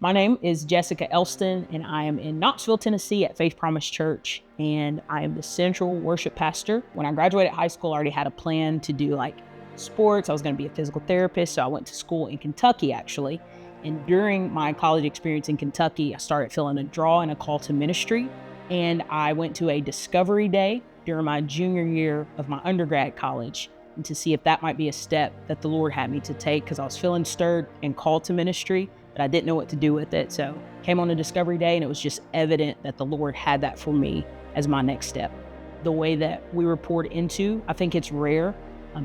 My name is Jessica Elston, and I am in Knoxville, Tennessee at Faith Promise Church, and I am the central worship pastor. When I graduated high school, I already had a plan to do sports. I was going to be a physical therapist, so I went to school in Kentucky, actually. And during my college experience in Kentucky, I started feeling a draw and a call to ministry, and I went to a discovery day during my junior year of my undergrad college and to see if that might be a step that the Lord had me to take, because I was feeling stirred and called to ministry, but I didn't know what to do with it. So came on a discovery day, and it was just evident that the Lord had that for me as my next step. The way that we were poured into, I think it's rare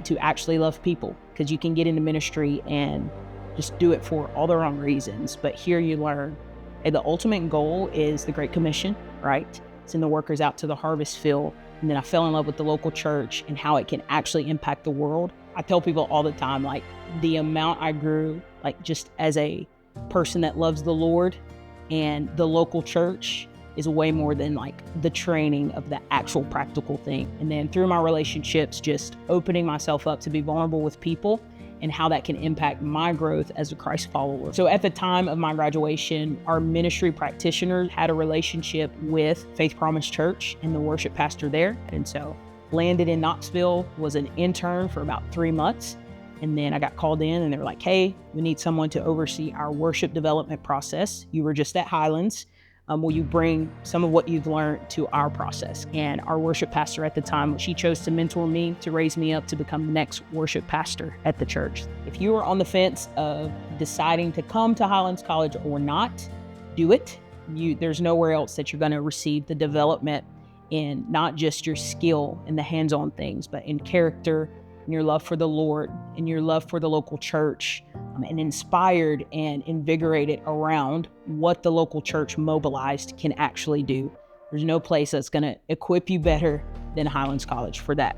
to actually love people, because you can get into ministry and just do it for all the wrong reasons. But here you learn, hey, the ultimate goal is the Great Commission, right? Send the workers out to the harvest field. And then I fell in love with the local church and how it can actually impact the world. I tell people all the time, the amount I grew, just as a person that loves the Lord, and the local church is way more than the training of the actual practical thing. And then through my relationships, just opening myself up to be vulnerable with people and how that can impact my growth as a Christ follower. So at the time of my graduation, our ministry practitioner had a relationship with Faith Promise Church and the worship pastor there. And so landed in Knoxville, was an intern for about 3 months. And then I got called in and they were like, hey, we need someone to oversee our worship development process. You were just at Highlands. Will you bring some of what you've learned to our process? And our worship pastor at the time, she chose to mentor me to raise me up to become the next worship pastor at the church. If you are on the fence of deciding to come to Highlands College or not, do it. There's nowhere else that you're going to receive the development in not just your skill and the hands-on things, but in character, and your love for the Lord, and your love for the local church, and inspired and invigorated around what the local church mobilized can actually do. There's no place that's going to equip you better than Highlands College for that.